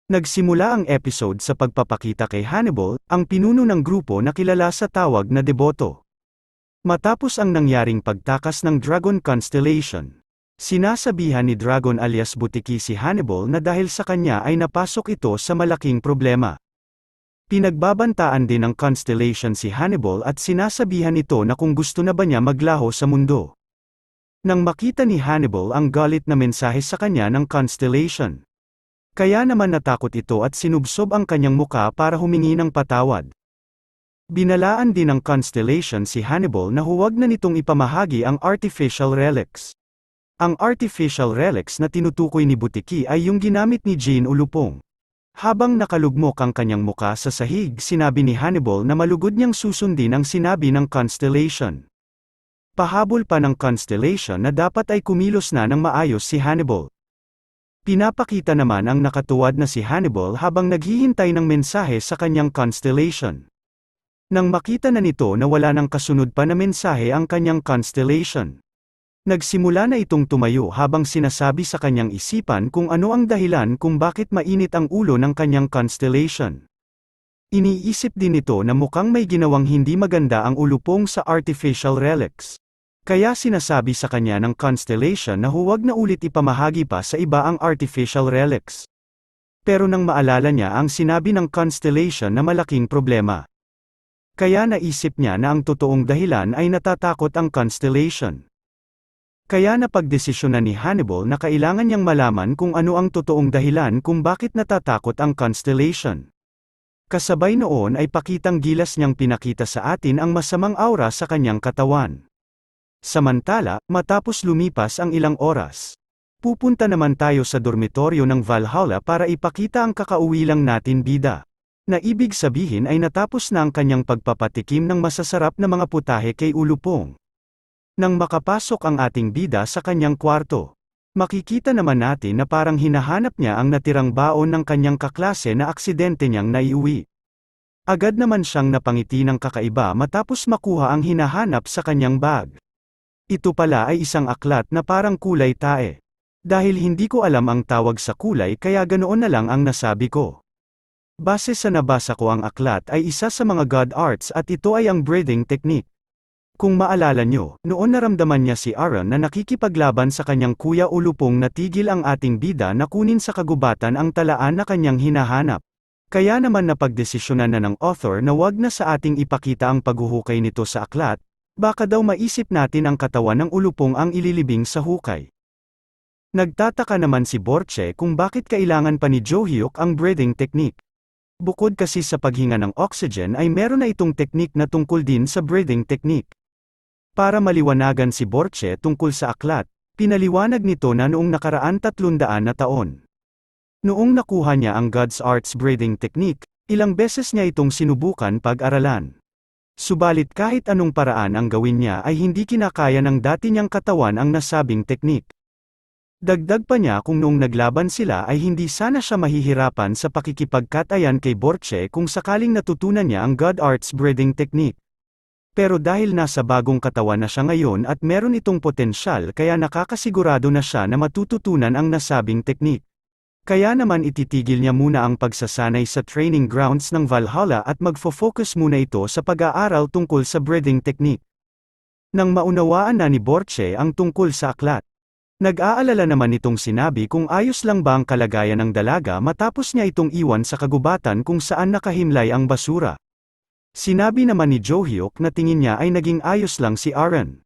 Nagsimula ang episode sa pagpapakita kay Hannibal, ang pinuno ng grupo na kilala sa tawag na deboto. Matapos ang nangyaring pagtakas ng Dragon Constellation, sinasabihan ni Dragon alias Butiki si Hannibal na dahil sa kanya ay napasok ito sa malaking problema. Pinagbabantaan din ng Constellation si Hannibal at sinasabihan ito na kung gusto na ba niya maglaho sa mundo. Nang makita ni Hannibal ang galit na mensahe sa kanya ng Constellation, kaya naman natakot ito at sinubsob ang kanyang muka para humingi ng patawad. Binalaan din ng Constellation si Hannibal na huwag na nitong ipamahagi ang artificial relics. Ang artificial relics na tinutukoy ni Butiki ay yung ginamit ni Jane Ulupong. Habang nakalugmok ang kanyang muka sa sahig, sinabi ni Hannibal na malugod niyang susundin ang sinabi ng Constellation. Pahabol pa ng Constellation na dapat ay kumilos na ng maayos si Hannibal. Pinapakita naman ang nakatuwad na si Hannibal habang naghihintay ng mensahe sa kanyang Constellation. Nang makita na nito na wala nang kasunod pa na mensahe ang kanyang Constellation, nagsimula na itong tumayo habang sinasabi sa kanyang isipan kung ano ang dahilan kung bakit mainit ang ulo ng kanyang Constellation. Iniisip din nito na mukhang may ginawang hindi maganda ang ulupong sa artificial relics. Kaya sinasabi sa kanya ng Constellation na huwag na ulit ipamahagi pa sa iba ang artificial relics. Pero nang maalala niya ang sinabi ng Constellation na malaking problema, kaya naisip niya na ang totoong dahilan ay natatakot ang Constellation. Kaya napagdesisyonan ni Hannibal na kailangan niyang malaman kung ano ang totoong dahilan kung bakit natatakot ang Constellation. Kasabay noon ay pakitang gilas niyang pinakita sa atin ang masamang aura sa kanyang katawan. Samantala, matapos lumipas ang ilang oras, pupunta naman tayo sa dormitoryo ng Valhalla para ipakita ang kakauwi lang natin bida. Na ibig sabihin ay natapos na ang kanyang pagpapatikim ng masasarap na mga putahe kay Ulupong. Nang makapasok ang ating bida sa kanyang kwarto, makikita naman natin na parang hinahanap niya ang natirang baon ng kanyang kaklase na aksidente niyang naiuwi. Agad naman siyang napangiti ng kakaiba matapos makuha ang hinahanap sa kanyang bag. Ito pala ay isang aklat na parang kulay tae. Dahil hindi ko alam ang tawag sa kulay kaya ganoon na lang ang nasabi ko. Base sa nabasa ko ang aklat ay isa sa mga God Arts at ito ay ang breathing technique. Kung maalala nyo, noon naramdaman niya si Aaron na nakikipaglaban sa kanyang kuya Ulupong na tigil ang ating bida na kunin sa kagubatan ang talaan na kanyang hinahanap. Kaya naman napagdesisyonan na ng author na wag na sa ating ipakita ang paghuhukay nito sa aklat. Baka daw maisip natin ang katawan ng Ulupong ang ililibing sa hukay. Nagtataka naman si Borche kung bakit kailangan pa ni Johyuk ang breathing technique. Bukod kasi sa paghinga ng oxygen ay meron na itong technique na tungkol din sa breathing technique. Para maliwanagan si Borche tungkol sa aklat, pinaliwanag nito na noong nakaraan 300 na taon. Noong nakuha niya ang God's Arts breathing technique, ilang beses niya itong sinubukan pag-aralan. Subalit kahit anong paraan ang gawin niya ay hindi kinakaya ng dati niyang katawan ang nasabing teknik. Dagdag pa niya kung noong naglaban sila ay hindi sana siya mahihirapan sa pakikipagkatayan kay Borche kung sakaling natutunan niya ang God Arts breathing technique. Pero dahil nasa bagong katawan na siya ngayon at meron itong potensyal kaya nakakasigurado na siya na matututunan ang nasabing teknik. Kaya naman ititigil niya muna ang pagsasanay sa training grounds ng Valhalla at magfo-focus muna ito sa pag-aaral tungkol sa breathing technique. Nang maunawaan na ni Borche ang tungkol sa aklat, nag-aalala naman itong sinabi kung ayos lang ba ang kalagayan ng dalaga matapos niya itong iwan sa kagubatan kung saan nakahimlay ang basura. Sinabi naman ni Johyuk na tingin niya ay naging ayos lang si Aaron.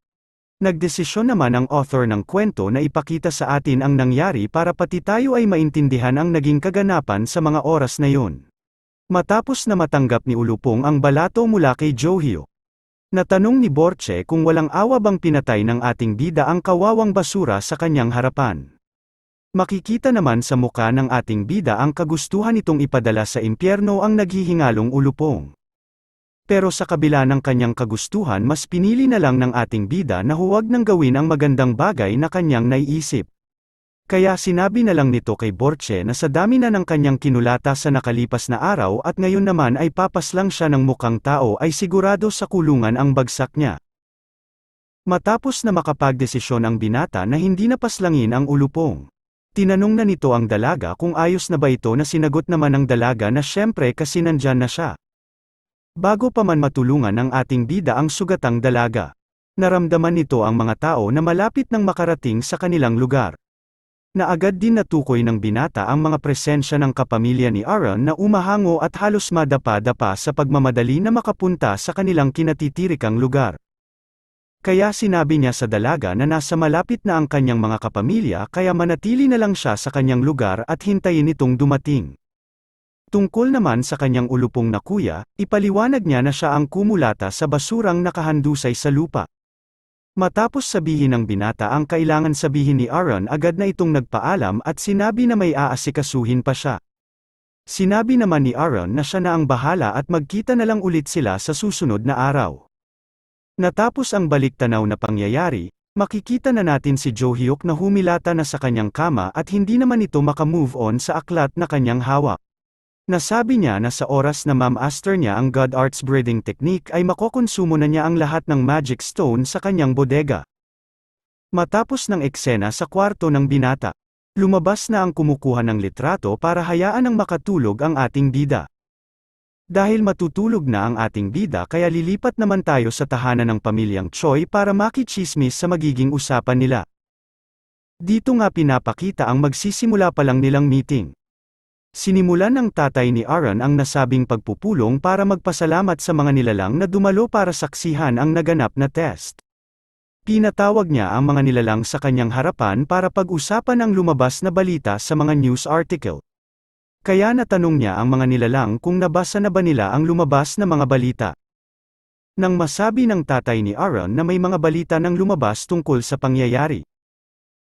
Nagdesisyon naman ang author ng kwento na ipakita sa atin ang nangyari para pati tayo ay maintindihan ang naging kaganapan sa mga oras na yun. Matapos na matanggap ni Ulupong ang balato mula kay Johyuk, natanong ni Borche kung walang awa bang pinatay ng ating bida ang kawawang basura sa kanyang harapan. Makikita naman sa muka ng ating bida ang kagustuhan nitong ipadala sa impyerno ang naghihingalong Ulupong. Pero sa kabila ng kanyang kagustuhan mas pinili na lang ng ating bida na huwag nang gawin ang magandang bagay na kanyang naiisip. Kaya sinabi na lang nito kay Borche na sa dami na ng kanyang kinulata sa nakalipas na araw at ngayon naman ay papaslang siya ng mukhang tao ay sigurado sa kulungan ang bagsak niya. Matapos na makapagdesisyon ang binata na hindi napaslangin ang Ulupong, Tinanong na nito ang dalaga kung ayos na ba ito na sinagot naman ng dalaga na syempre kasi nandyan na siya. Bago pa man matulungan ng ating bida ang sugatang dalaga. Naramdaman nito ang mga tao na malapit nang makarating sa kanilang lugar. Na agad din natukoy ng binata ang mga presensya ng kapamilya ni Aaron na umahango at halos madapa-dapa sa pagmamadali na makapunta sa kanilang kinatitirikang lugar. Kaya sinabi niya sa dalaga na nasa malapit na ang kanyang mga kapamilya kaya manatili na lang siya sa kanyang lugar at hintayin itong dumating. Tungkol naman sa kanyang ulupong na kuya, ipaliwanag niya na siya ang kumulata sa basurang nakahandusay sa lupa. Matapos sabihin ng binata ang kailangan sabihin ni Aaron agad na itong nagpaalam at sinabi na may aasikasuhin pa siya. Sinabi naman ni Aaron na siya na ang bahala at magkita na lang ulit sila sa susunod na araw. Natapos ang baliktanaw na pangyayari, makikita na natin si Jo Hyuk na humilata na sa kanyang kama at hindi naman ito makamove on sa aklat na kanyang hawak. Nasabi niya na sa oras na ma-master niya ang God Arts breathing technique ay makokonsumo na niya ang lahat ng magic stone sa kanyang bodega. Matapos ng eksena sa kwarto ng binata, lumabas na ang kumukuha ng litrato para hayaan ng makatulog ang ating bida. Dahil matutulog na ang ating bida kaya lilipat naman tayo sa tahanan ng pamilyang Choi para makichismis sa magiging usapan nila. Dito nga pinapakita ang magsisimula pa lang nilang meeting. Sinimulan ng tatay ni Aaron ang nasabing pagpupulong para magpasalamat sa mga nilalang na dumalo para saksihan ang naganap na test. Pinatawag niya ang mga nilalang sa kanyang harapan para pag-usapan ang lumabas na balita sa mga news article. Kaya natanong niya ang mga nilalang kung nabasa na ba nila ang lumabas na mga balita. Nang masabi ng tatay ni Aaron na may mga balita nang lumabas tungkol sa pangyayari.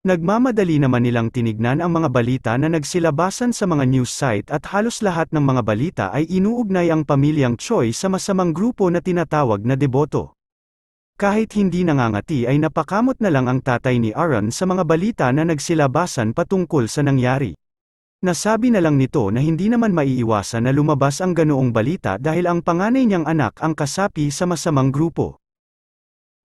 Nagmamadali naman nilang tinignan ang mga balita na nagsilabasan sa mga news site at halos lahat ng mga balita ay inuugnay ang pamilyang Choi sa masamang grupo na tinatawag na deboto. Kahit hindi nangangati ay napakamot na lang ang tatay ni Aaron sa mga balita na nagsilabasan patungkol sa nangyari. Nasabi na lang nito na hindi naman maiiwasan na lumabas ang ganoong balita dahil ang panganay niyang anak ang kasapi sa masamang grupo.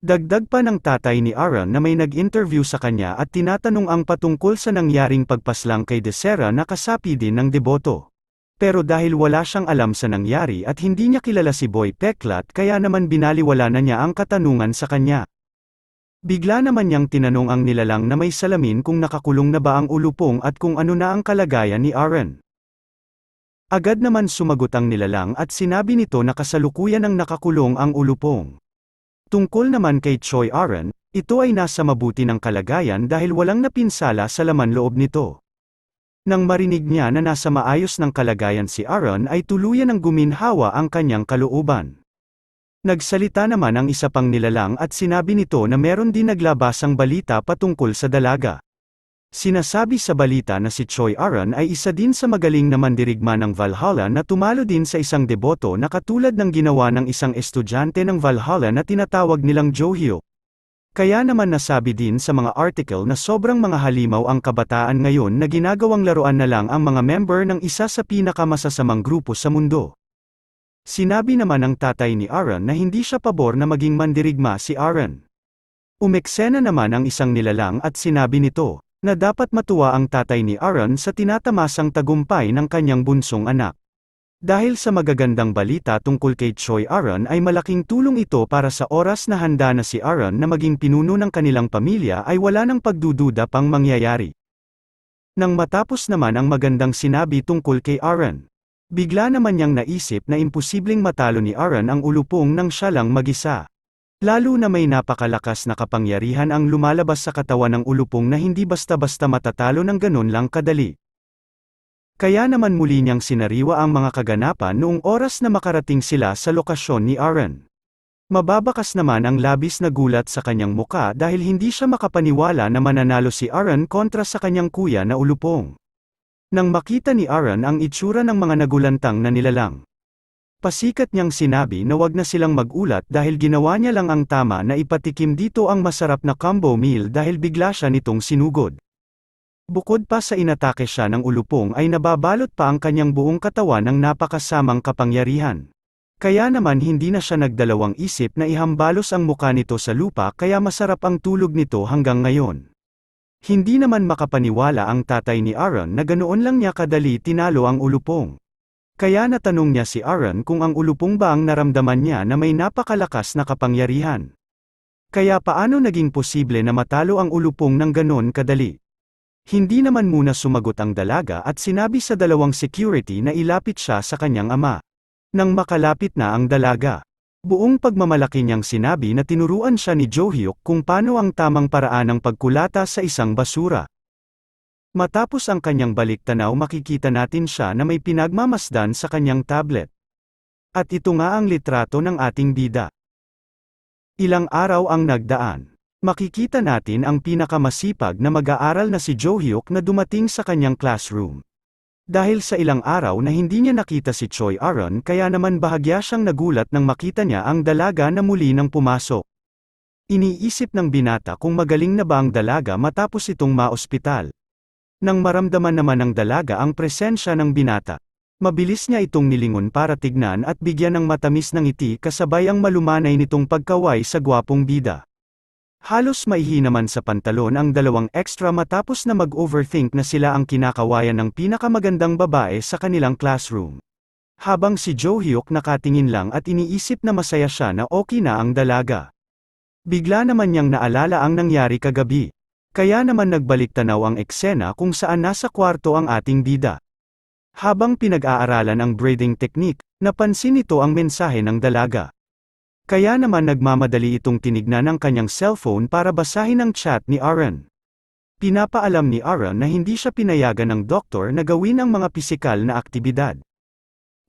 Dagdag pa ng tatay ni Aaron na may nag-interview sa kanya at tinatanong ang patungkol sa nangyaring pagpaslang kay Desera na kasapi din ng deboto. Pero dahil wala siyang alam sa nangyari at hindi niya kilala si Boy Peklat kaya naman binaliwala na niya ang katanungan sa kanya. Bigla naman niyang tinanong ang nilalang na may salamin kung nakakulong na ba ang ulupong at kung ano na ang kalagayan ni Aaron. Agad naman sumagot ang nilalang at sinabi nito na kasalukuyan ang nakakulong ang ulupong. Tungkol naman kay Choi Aaron, ito ay nasa mabuti ng kalagayan dahil walang napinsala sa laman loob nito. Nang marinig niya na nasa maayos ng kalagayan si Aaron ay tuluyan ng guminhawa ang kanyang kalooban. Nagsalita naman ang isa pang nilalang at sinabi nito na meron din naglabasang balita patungkol sa dalaga. Sinasabi sa balita na si Choi Aaron ay isa din sa magaling na mandirigma ng Valhalla na tumalo din sa isang deboto na katulad ng ginawa ng isang estudyante ng Valhalla na tinatawag nilang Jo Hyuk. Kaya naman nasabi din sa mga article na sobrang mga halimaw ang kabataan ngayon na ginagawang laruan na lang ang mga member ng isa sa pinakamasasamang grupo sa mundo. Sinabi naman ng tatay ni Aaron na hindi siya pabor na maging mandirigma si Aaron. Umeksena naman ang isang nilalang at sinabi nito na dapat matuwa ang tatay ni Aaron sa tinatamasang tagumpay ng kanyang bunsong anak. Dahil sa magagandang balita tungkol kay Choi Aaron ay malaking tulong ito para sa oras na handa na si Aaron na maging pinuno ng kanilang pamilya ay wala nang pagdududa pang mangyayari. Nang matapos naman ang magandang sinabi tungkol kay Aaron, bigla naman niyang naisip na imposibleng matalo ni Aaron ang ulupong nang siya lang mag-isa. Lalo na may napakalakas na kapangyarihan ang lumalabas sa katawan ng ulupong na hindi basta-basta matatalo ng ganun lang kadali. Kaya naman muli niyang sinariwa ang mga kaganapan noong oras na makarating sila sa lokasyon ni Aaron. Mababakas naman ang labis na gulat sa kanyang muka dahil hindi siya makapaniwala na mananalo si Aaron kontra sa kanyang kuya na ulupong. Nang makita ni Aaron ang itsura ng mga nagulantang na nilalang, pasikat niyang sinabi na wag na silang magulat dahil ginawa niya lang ang tama na ipatikim dito ang masarap na combo meal dahil bigla siya nitong sinugod. Bukod pa sa inatake siya ng ulupong ay nababalot pa ang kanyang buong katawan ng napakasamang kapangyarihan. Kaya naman hindi na siya nagdalawang isip na ihambalos ang muka nito sa lupa kaya masarap ang tulog nito hanggang ngayon. Hindi naman makapaniwala ang tatay ni Aaron na ganoon lang niya kadali tinalo ang ulupong. Kaya natanong niya si Aaron kung ang ulupong ba ang naramdaman niya na may napakalakas na kapangyarihan. Kaya paano naging posible na matalo ang ulupong ng ganoon kadali? Hindi naman muna sumagot ang dalaga at sinabi sa dalawang security na ilapit siya sa kanyang ama. Nang makalapit na ang dalaga, buong pagmamalaki niyang sinabi na tinuruan siya ni Jo-hyuk kung paano ang tamang paraan ng pagkulata sa isang basura. Matapos ang kanyang baliktanaw makikita natin siya na may pinagmamasdan sa kanyang tablet. At ito nga ang litrato ng ating bida. Ilang araw ang nagdaan. Makikita natin ang pinakamasipag na mag-aaral na si Jo-hyuk na dumating sa kanyang classroom. Dahil sa ilang araw na hindi niya nakita si Choi Aaron kaya naman bahagya siyang nagulat nang makita niya ang dalaga na muli nang pumasok. Iniisip ng binata kung magaling na ba ang dalaga matapos itong maospital. Nang maramdaman naman ng dalaga ang presensya ng binata, mabilis niya itong nilingon para tignan at bigyan ng matamis ng ngiti kasabay ang malumanay nitong pagkaway sa gwapong bida. Halos maihi naman sa pantalon ang dalawang extra matapos na mag-overthink na sila ang kinakawayan ng pinakamagandang babae sa kanilang classroom. Habang si Jo-hyuk nakatingin lang at iniisip na masaya siya na okay na ang dalaga. Bigla naman niyang naalala ang nangyari kagabi. Kaya naman nagbalik-tanaw ang eksena kung saan nasa kwarto ang ating bida. Habang pinag-aaralan ang braiding technique, napansin nito ang mensahe ng dalaga. Kaya naman nagmamadali itong tinignan ang kanyang cellphone para basahin ang chat ni Aaron. Pinapaalam ni Aaron na hindi siya pinayagan ng doktor na gawin ang mga pisikal na aktibidad.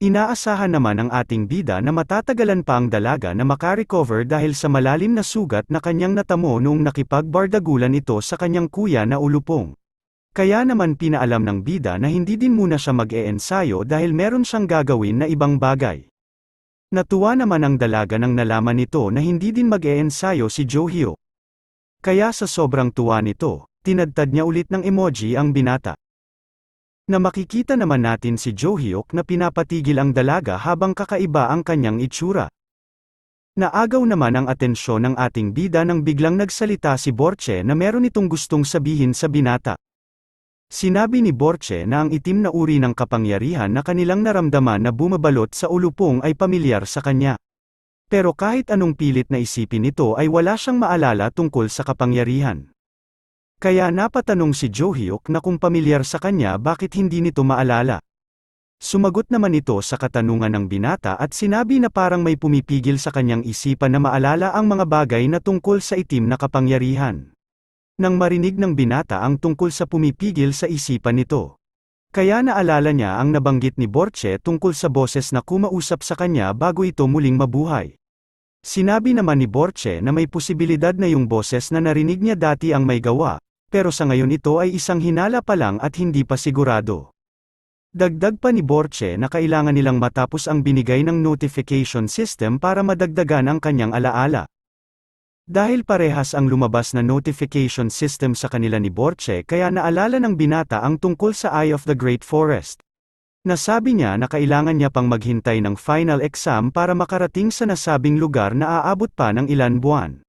Inaasahan naman ang ating bida na matatagalan pa ang dalaga na makarecover dahil sa malalim na sugat na kanyang natamo noong nakipagbardagulan ito sa kanyang kuya na ulupong. Kaya naman pinaalam ng bida na hindi din muna siya mag-e-ensayo dahil meron siyang gagawin na ibang bagay. Natuwa naman ang dalaga nang nalaman nito na hindi din mag-e-ensayo si Jo-hyuk. Kaya sa sobrang tuwa nito, tinadtad niya ulit ng emoji ang binata. Na makikita naman natin si Jo-hyuk na pinapatigil ang dalaga habang kakaiba ang kanyang itsura. Naagaw naman ang atensyon ng ating bida nang biglang nagsalita si Borche na meron itong gustong sabihin sa binata. Sinabi ni Borche na ang itim na uri ng kapangyarihan na kanilang naramdaman na bumabalot sa ulupong ay pamilyar sa kanya. Pero kahit anong pilit na isipin nito ay wala siyang maalala tungkol sa kapangyarihan. Kaya napatanong si Jo-hyuk na kung pamilyar sa kanya bakit hindi nito maalala. Sumagot naman ito sa katanungan ng binata at sinabi na parang may pumipigil sa kanyang isipan na maalala ang mga bagay na tungkol sa itim na kapangyarihan. Nang marinig ng binata ang tungkol sa pumipigil sa isipan nito. Kaya naalala niya ang nabanggit ni Borche tungkol sa boses na kumausap sa kanya bago ito muling mabuhay. Sinabi naman ni Borche na may posibilidad na yung boses na narinig niya dati ang may gawa, pero sa ngayon ito ay isang hinala pa lang at hindi pa sigurado. Dagdag pa ni Borche na kailangan nilang matapos ang binigay ng notification system para madagdagan ang kanyang alaala. Dahil parehas ang lumabas na notification system sa kanila ni Borche kaya naalala ng binata ang tungkol sa Eye of the Great Forest. Nasabi niya na kailangan niya pang maghintay ng final exam para makarating sa nasabing lugar na aabot pa ng ilan buwan.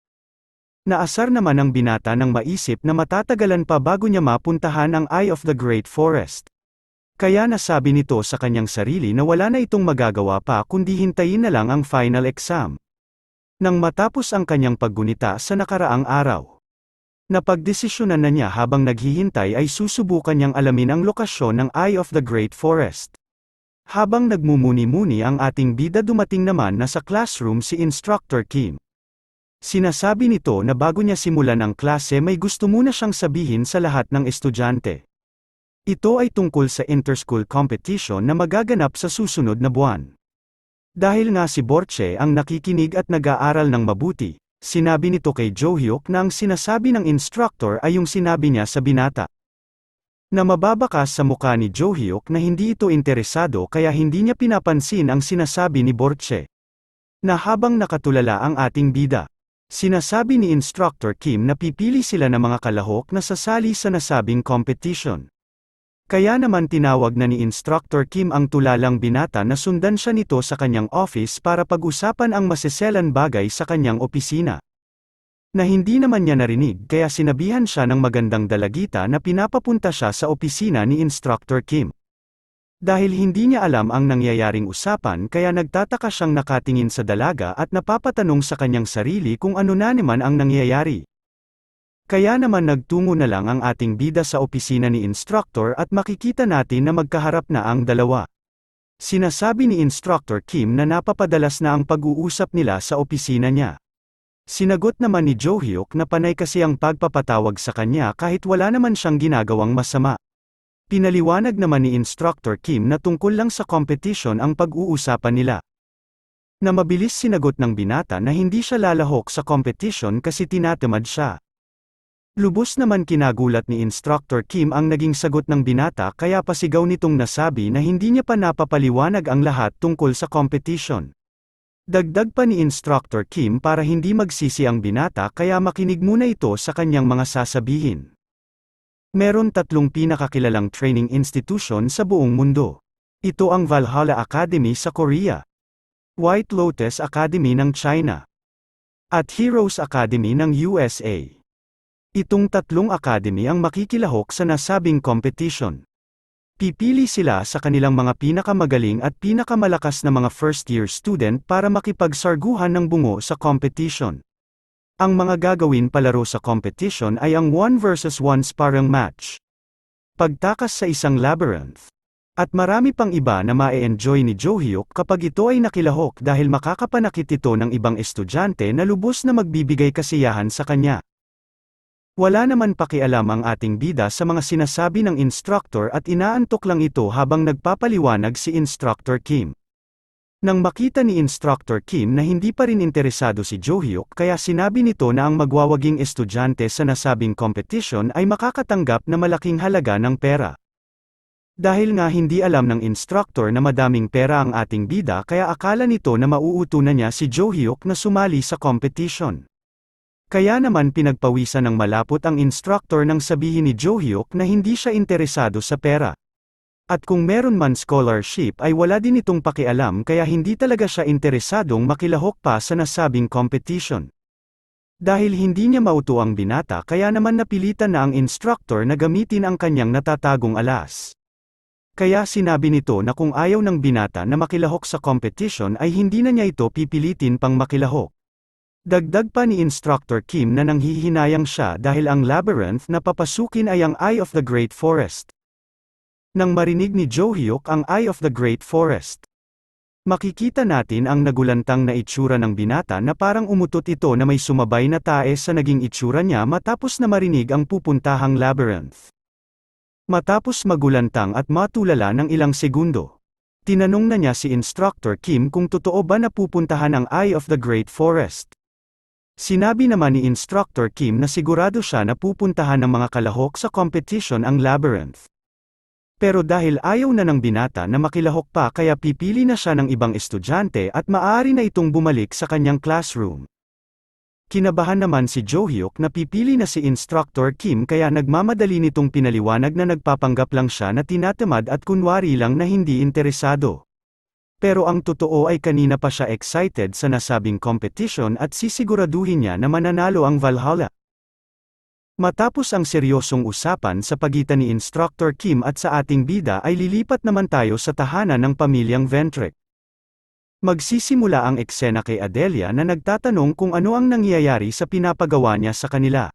Naasar naman ang binata nang maisip na matatagalan pa bago niya mapuntahan ang Eye of the Great Forest. Kaya nasabi nito sa kanyang sarili na wala na itong magagawa pa kundi hintayin na lang ang final exam. Nang matapos ang kanyang paggunita sa nakaraang araw, napagdesisyonan na niya habang naghihintay ay susubukan niyang alamin ang lokasyon ng Eye of the Great Forest. Habang nagmumuni-muni ang ating bida dumating naman na sa classroom si Instructor Kim. Sinasabi nito na bago niya simulan ang klase may gusto muna siyang sabihin sa lahat ng estudyante. Ito ay tungkol sa inter-school competition na magaganap sa susunod na buwan. Dahil nga si Borche ang nakikinig at nag-aaral ng mabuti, sinabi nito kay Jo-hyuk na ang sinasabi ng instructor ay yung sinabi niya sa binata. Na mababakas sa mukha ni Jo-hyuk na hindi ito interesado kaya hindi niya pinapansin ang sinasabi ni Borche. Na habang nakatulala ang ating bida, sinasabi ni Instructor Kim na pipili sila ng mga kalahok na sasali sa nasabing competition. Kaya naman tinawag na ni Instructor Kim ang tulalang binata na sundan siya nito sa kanyang office para pag-usapan ang maseselan bagay sa kanyang opisina. Na hindi naman niya narinig kaya sinabihan siya ng magandang dalagita na pinapapunta siya sa opisina ni Instructor Kim. Dahil hindi niya alam ang nangyayaring usapan kaya nagtataka siyang nakatingin sa dalaga at napapatanong sa kanyang sarili kung ano na naman ang nangyayari. Kaya naman nagtungo na lang ang ating bida sa opisina ni Instructor at makikita natin na magkaharap na ang dalawa. Sinasabi ni Instructor Kim na napapadalas na ang pag-uusap nila sa opisina niya. Sinagot naman ni Jo Hyuk na panay kasi ang pagpapatawag sa kanya kahit wala naman siyang ginagawang masama. Pinaliwanag naman ni Instructor Kim na tungkol lang sa competition ang pag-uusapan nila. Na mabilis sinagot ng binata na hindi siya lalahok sa competition kasi tinatamad siya. Lubos naman kinagulat ni Instructor Kim ang naging sagot ng binata kaya pasigaw nitong nasabi na hindi niya pa napapaliwanag ang lahat tungkol sa competition. Dagdag pa ni Instructor Kim para hindi magsisi ang binata kaya makinig muna ito sa kanyang mga sasabihin. Meron 3 pinakakilalang training institution sa buong mundo. Ito ang Valhalla Academy sa Korea, White Lotus Academy ng China, at Heroes Academy ng USA. Itong 3 academy ang makikilahok sa nasabing competition. Pipili sila sa kanilang mga pinakamagaling at pinakamalakas na mga first-year student para makipagsarguhan ng bungo sa competition. Ang mga gagawin palaro sa competition ay ang 1 versus 1 sparring match, pagtakas sa isang labyrinth, at marami pang iba na ma-e-enjoy ni Jo Hyuk kapag ito ay nakilahok dahil makakapanakit ito ng ibang estudyante na lubos na magbibigay kasiyahan sa kanya. Wala naman pakialam ang ating bida sa mga sinasabi ng instructor at inaantok lang ito habang nagpapaliwanag si Instructor Kim. Nang makita ni Instructor Kim na hindi pa rin interesado si Jo Hyuk kaya sinabi nito na ang magwawaging estudyante sa nasabing competition ay makakatanggap na malaking halaga ng pera. Dahil nga hindi alam ng instructor na madaming pera ang ating bida kaya akala nito na mauutunan niya si Jo Hyuk na sumali sa competition. Kaya naman pinagpawisan ng malapot ang instructor nang sabihin ni Jo Hyuk na hindi siya interesado sa pera. At kung meron man scholarship ay wala din itong pakialam kaya hindi talaga siya interesadong makilahok pa sa nasabing competition. Dahil hindi niya mauto ang binata kaya naman napilitan na ang instructor na gamitin ang kanyang natatagong alas. Kaya sinabi nito na kung ayaw ng binata na makilahok sa competition ay hindi na niya ito pipilitin pang makilahok. Dagdag pa ni Instructor Kim na nanghihinayang siya dahil ang labyrinth na papasukin ay ang Eye of the Great Forest. Nang marinig ni Jo Hyuk ang Eye of the Great Forest, makikita natin ang nagulantang na itsura ng binata na parang umutot ito na may sumabay na tae sa naging itsura niya matapos na marinig ang pupuntahang labyrinth. Matapos magulantang at matulala ng ilang segundo, tinanong na niya si Instructor Kim kung totoo ba na pupuntahan ang Eye of the Great Forest. Sinabi naman ni Instructor Kim na sigurado siya na pupuntahan ng mga kalahok sa competition ang labyrinth. Pero dahil ayaw na ng binata na makilahok pa kaya pipili na siya ng ibang estudyante at maaari na itong bumalik sa kanyang classroom. Kinabahan naman si Jo Hyuk na pipili na si Instructor Kim kaya nagmamadali nitong pinaliwanag na nagpapanggap lang siya na tinatamad at kunwari lang na hindi interesado. Pero ang totoo ay kanina pa siya excited sa nasabing competition at sisiguraduhin niya na mananalo ang Valhalla. Matapos ang seryosong usapan sa pagitan ni Instructor Kim at sa ating bida ay lilipat naman tayo sa tahanan ng pamilyang Ventrek. Magsisimula ang eksena kay Adelia na nagtatanong kung ano ang nangyayari sa pinapagawa niya sa kanila.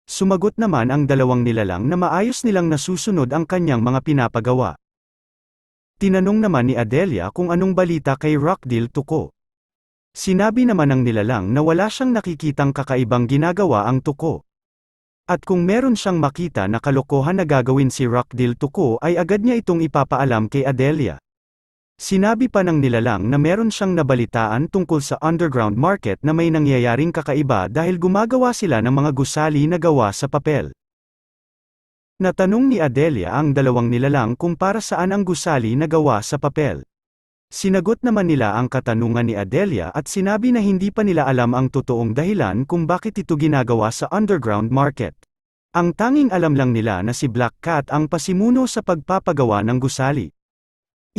Sumagot naman ang dalawang nilalang na maayos nilang nasusunod ang kanyang mga pinapagawa. Tinanong naman ni Adelia kung anong balita kay Rockdale Tuko. Sinabi naman ng nilalang na wala siyang nakikitang kakaibang ginagawa ang Tuko. At kung meron siyang makita na kalokohan na gagawin si Rockdale Tuko ay agad niya itong ipapaalam kay Adelia. Sinabi pa ng nilalang na meron siyang nabalitaan tungkol sa underground market na may nangyayaring kakaiba dahil gumagawa sila ng mga gusali na gawa sa papel. Natanong ni Adelia ang dalawang nilalang kung para saan ang gusali na gawa sa papel. Sinagot naman nila ang katanungan ni Adelia at sinabi na hindi pa nila alam ang totoong dahilan kung bakit ito ginagawa sa underground market. Ang tanging alam lang nila na si Black Cat ang pasimuno sa pagpapagawa ng gusali.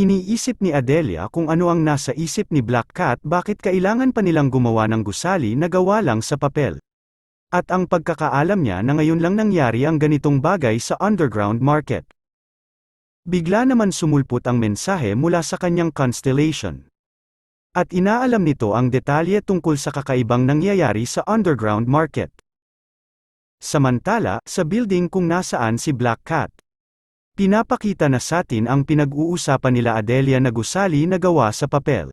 Iniisip ni Adelia kung ano ang nasa isip ni Black Cat bakit kailangan pa nilang gumawa ng gusali na gawa lang sa papel. At ang pagkakaalam niya na ngayon lang nangyari ang ganitong bagay sa underground market. Bigla naman sumulpot ang mensahe mula sa kanyang constellation. At inaalam nito ang detalye tungkol sa kakaibang nangyayari sa underground market. Samantala, sa building kung nasaan si Black Cat, pinapakita na sa atin ang pinag-uusapan nila Adelia na gusali na gawa sa papel.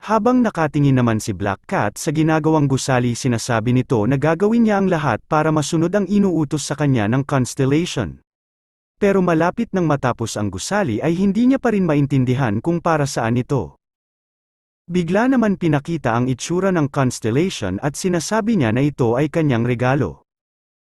Habang nakatingin naman si Black Cat sa ginagawang gusali, sinasabi nito na gagawin niya ang lahat para masunod ang inuutos sa kanya ng constellation. Pero malapit nang matapos ang gusali ay hindi niya pa rin maintindihan kung para saan ito. Bigla naman pinakita ang itsura ng constellation at sinasabi niya na ito ay kanyang regalo.